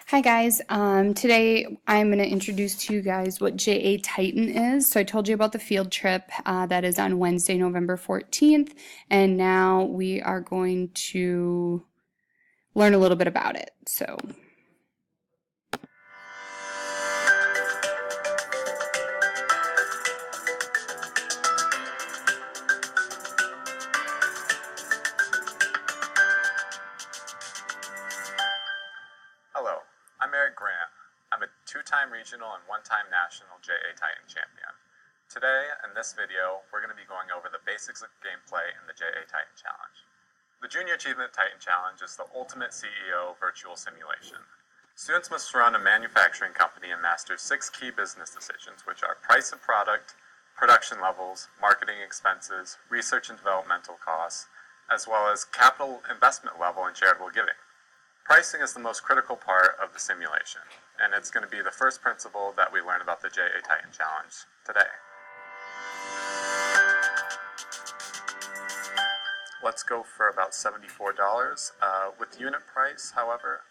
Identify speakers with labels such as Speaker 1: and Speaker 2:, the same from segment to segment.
Speaker 1: Hi guys. Today I'm going to introduce to you guys what JA Titan is. So I told you about the field trip that is on Wednesday, November 14th, and now we are going to learn a little bit about it.
Speaker 2: Hello, I'm Eric Grant. I'm a two-time regional and one-time national JA Titan champion. Today, in this video, we're going to be going over the basics of gameplay in the JA Titan Challenge. The Junior Achievement Titan Challenge is the ultimate CEO virtual simulation. Students must run a manufacturing company and master 6 key business decisions, which are price of product, production levels, marketing expenses, research and developmental costs, as well as capital investment level and charitable giving. Pricing is the most critical part of the simulation, and it's going to be the first principle that we learn about the JA Titan Challenge today. Let's go for about $74. With unit price, however,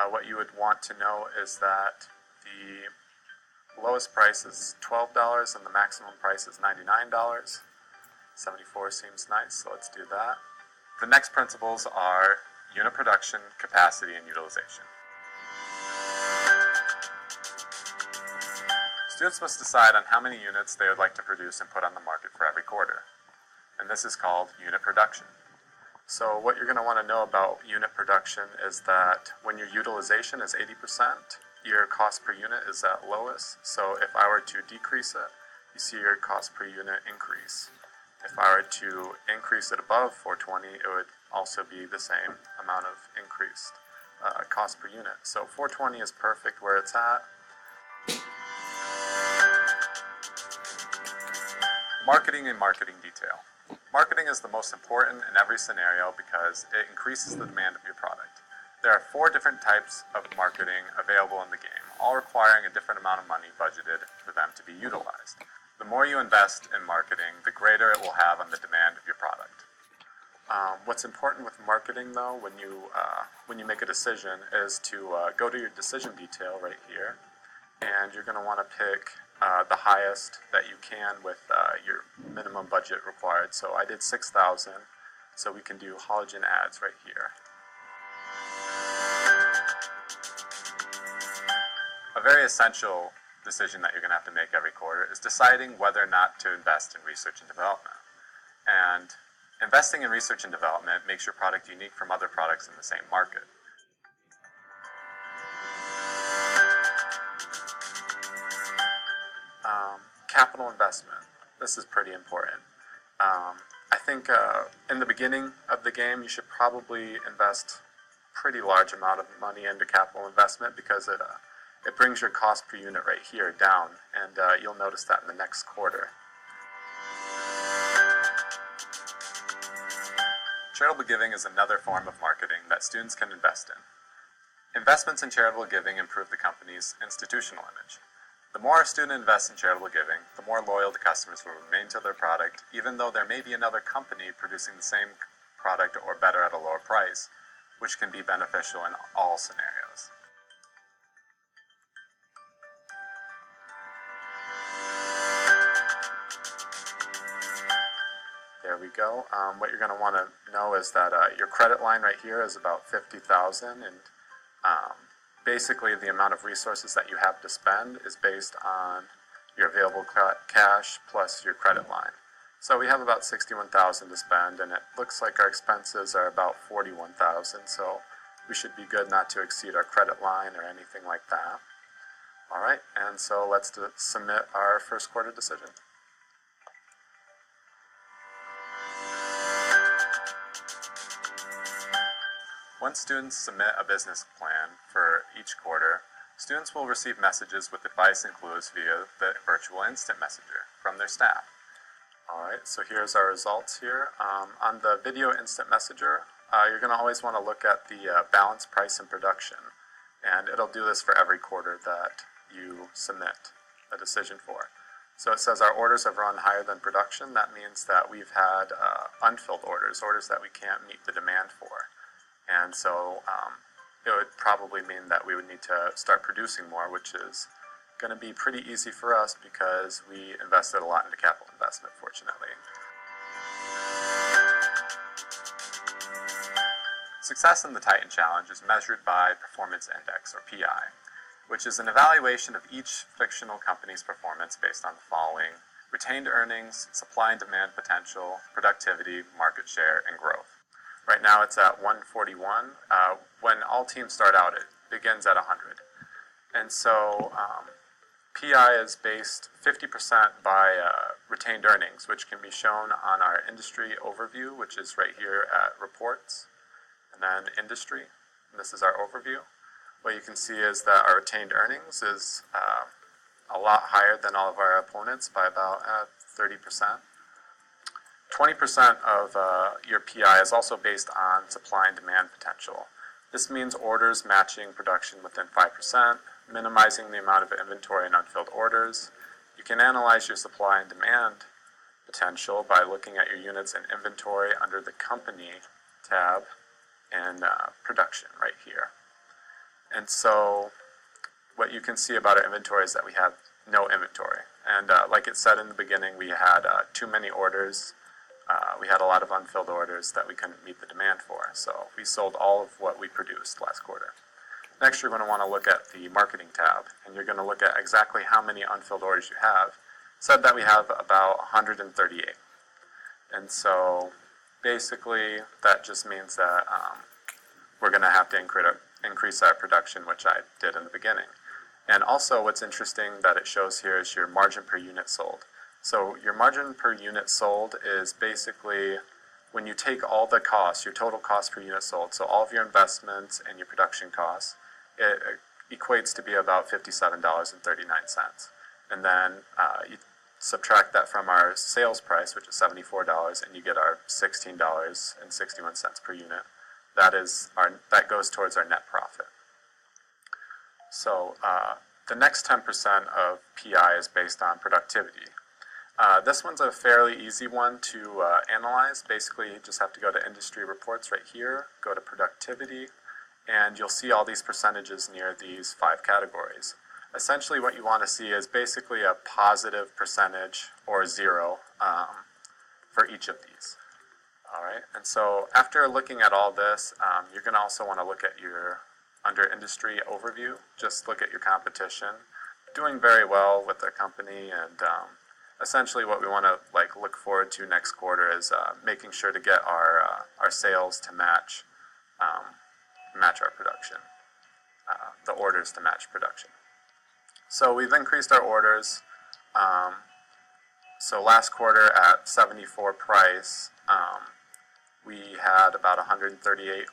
Speaker 2: what you would want to know is that the lowest price is $12 and the maximum price is $99. 74 seems nice, so let's do that. The next principles are unit production, capacity, and utilization. Students must decide on how many units they would like to produce and put on the market for every quarter. And this is called unit production. So what you're going to want to know about unit production is that when your utilization is 80%, your cost per unit is at lowest. So if I were to decrease it, you see your cost per unit increase. If I were to increase it above 420, it would also be the same amount of increased cost per unit. So 420 is perfect where it's at. Marketing and marketing detail. Marketing is the most important in every scenario because it increases the demand of your product. There are 4 different types of marketing available in the game, all requiring a different amount of money budgeted for them to be utilized. The more you invest in marketing, the greater it will have on the demand of your product. What's important with marketing, though, when you make a decision, is to go to your decision detail right here, and you're going to want to pick the highest that you can with your minimum budget required. So I did 6,000, so we can do halogen ads right here. A very essential decision that you're going to have to make every quarter is deciding whether or not to invest in research and development. And investing in research and development makes your product unique from other products in the same market. Capital investment. This is pretty important. I think in the beginning of the game, you should probably invest a pretty large amount of money into capital investment because it brings your cost per unit right here down, and you'll notice that in the next quarter. Charitable giving is another form of marketing that students can invest in. Investments in charitable giving improve the company's institutional image. The more a student invests in charitable giving, the more loyal the customers will remain to their product, even though there may be another company producing the same product or better at a lower price, which can be beneficial in all scenarios. There we go. What you're going to want to know is that your credit line right here is about 50,000, and basically the amount of resources that you have to spend is based on your available cash plus your credit line. So we have about 61,000 to spend, and it looks like our expenses are about 41,000, so we should be good not to exceed our credit line or anything like that. All right, and so let's submit our first quarter decision. Once students submit a business plan for each quarter, students will receive messages with advice and clues via the virtual instant messenger from their staff. Alright, so here's our results here. On the video instant messenger, you're going to always want to look at the balance, price, and production. And it'll do this for every quarter that you submit a decision for. So it says our orders have run higher than production. That means that we've had unfilled orders, orders that we can't meet the demand for. And so it would probably mean that we would need to start producing more, which is going to be pretty easy for us because we invested a lot into capital investment, fortunately. Success in the Titan Challenge is measured by Performance Index, or PI, which is an evaluation of each fictional company's performance based on the following: retained earnings, supply and demand potential, productivity, market share, and growth. Right now it's at 141. When all teams start out, it begins at 100. And so PI is based 50% by retained earnings, which can be shown on our industry overview, which is right here at reports, and then industry, and this is our overview. What you can see is that our retained earnings is a lot higher than all of our opponents by about 30%. 20% of your PI is also based on supply and demand potential. This means orders matching production within 5%, minimizing the amount of inventory and unfilled orders. You can analyze your supply and demand potential by looking at your units in inventory under the company tab and production right here. And so what you can see about our inventory is that we have no inventory. And like it said in the beginning, we had too many orders. We had a lot of unfilled orders that we couldn't meet the demand for. So we sold all of what we produced last quarter. Next, you're going to want to look at the marketing tab, and you're going to look at exactly how many unfilled orders you have. It said that we have about 138. And so basically that just means that we're going to have to increase our production, which I did in the beginning. And also what's interesting that it shows here is your margin per unit sold. So your margin per unit sold is basically when you take all the costs, your total cost per unit sold, so all of your investments and your production costs, it equates to be about $57.39. And then you subtract that from our sales price, which is $74, and you get our $16.61 per unit. That goes towards our net profit. So the next 10% of PI is based on productivity. This one's a fairly easy one to analyze. Basically, you just have to go to industry reports right here, go to productivity, and you'll see all these percentages near these 5 categories. Essentially what you want to see is basically a positive percentage or 0 for each of these. All right, and so after looking at all this, you're going to also want to look at under industry overview, just look at your competition. Doing very well with their company, and essentially what we want to look forward to next quarter is making sure to get our sales to match our production, the orders to match production. So we've increased our orders. So last quarter at 74 price, we had about 138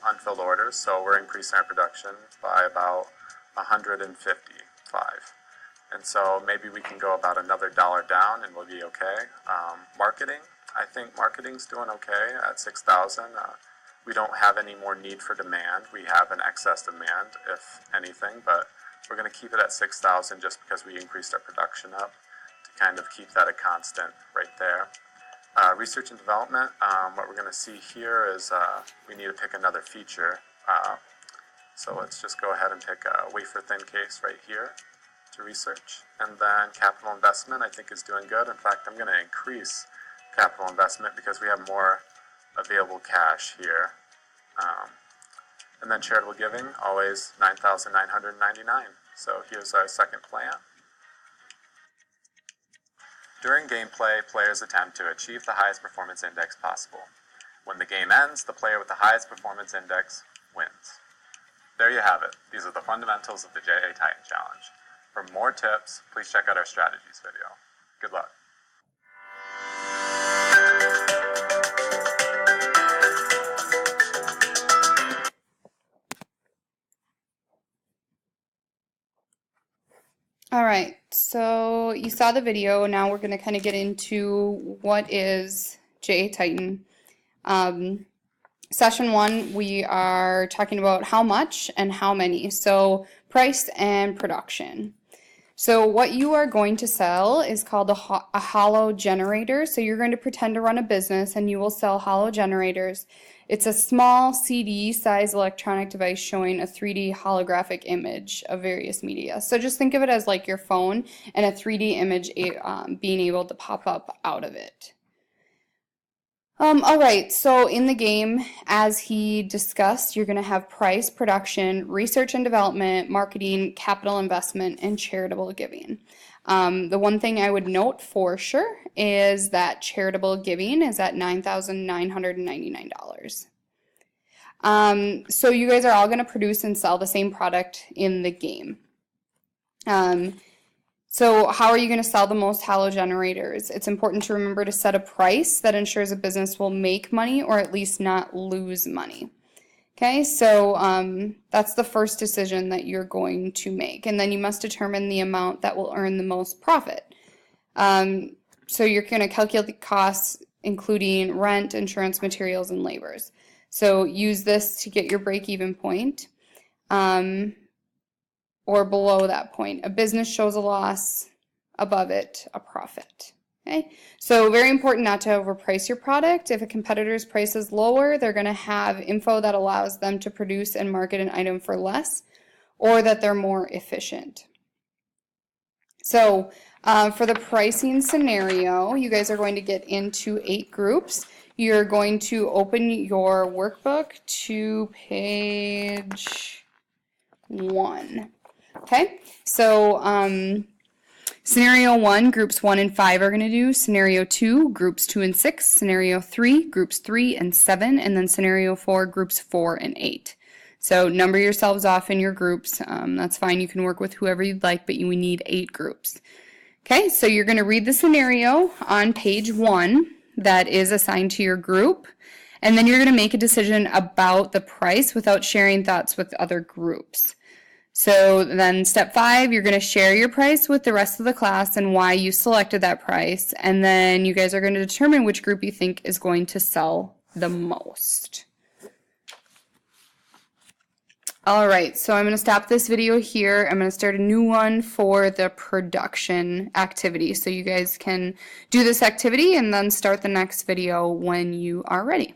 Speaker 2: unfilled orders, so we're increasing our production by about 155. And so maybe we can go about another $1 down and we'll be okay. Marketing, I think marketing's doing okay at 6,000. We don't have any more need for demand. We have an excess demand, if anything, but we're going to keep it at 6,000 just because we increased our production up to kind of keep that a constant right there. Research and development, what we're going to see here is we need to pick another feature. So let's just go ahead and pick a wafer thin case right here to research. And then capital investment I think is doing good. In fact, I'm going to increase capital investment because we have more available cash here. And then charitable giving, always $9,999. So here's our second plant. During gameplay, players attempt to achieve the highest performance index possible. When the game ends, the player with the highest performance index wins. There you have it. These are the fundamentals of the JA Titan Challenge. For more tips, please check out our strategies video. Good luck.
Speaker 1: All right, so you saw the video. Now we're going to kind of get into what is JA Titan. Session 1, we are talking about how much and how many. So price and production. So what you are going to sell is called a hollow generator. So you're going to pretend to run a business and you will sell hollow generators. It's a small CD size electronic device showing a 3D holographic image of various media. So just think of it as like your phone and a 3D image being able to pop up out of it. All right, so in the game, as he discussed, you're going to have price, production, research and development, marketing, capital investment, and charitable giving. The one thing I would note for sure is that charitable giving is at $9,999. So you guys are all going to produce and sell the same product in the game. So how are you going to sell the most hollow generators? It's important to remember to set a price that ensures a business will make money or at least not lose money. Okay, so that's the first decision that you're going to make. And then you must determine the amount that will earn the most profit. So you're going to calculate the costs, including rent, insurance, materials, and labors. So use this to get your break-even point. Or below that point. A business shows a loss, above it, a profit. Okay? So very important not to overprice your product. If a competitor's price is lower, they're going to have info that allows them to produce and market an item for less, or that they're more efficient. So for the pricing scenario, you guys are going to get into 8 groups. You're going to open your workbook to page 1. Okay, so scenario 1, groups 1 and 5 are going to do. Scenario 2, groups 2 and 6. Scenario 3, groups 3 and 7. And then scenario 4, groups 4 and 8. So number yourselves off in your groups. That's fine. You can work with whoever you'd like, but you need 8 groups. Okay, so you're going to read the scenario on page 1 that is assigned to your group. And then you're going to make a decision about the price without sharing thoughts with other groups. So then step 5, you're going to share your price with the rest of the class and why you selected that price. And then you guys are going to determine which group you think is going to sell the most. All right, so I'm going to stop this video here. I'm going to start a new one for the production activity. So you guys can do this activity and then start the next video when you are ready.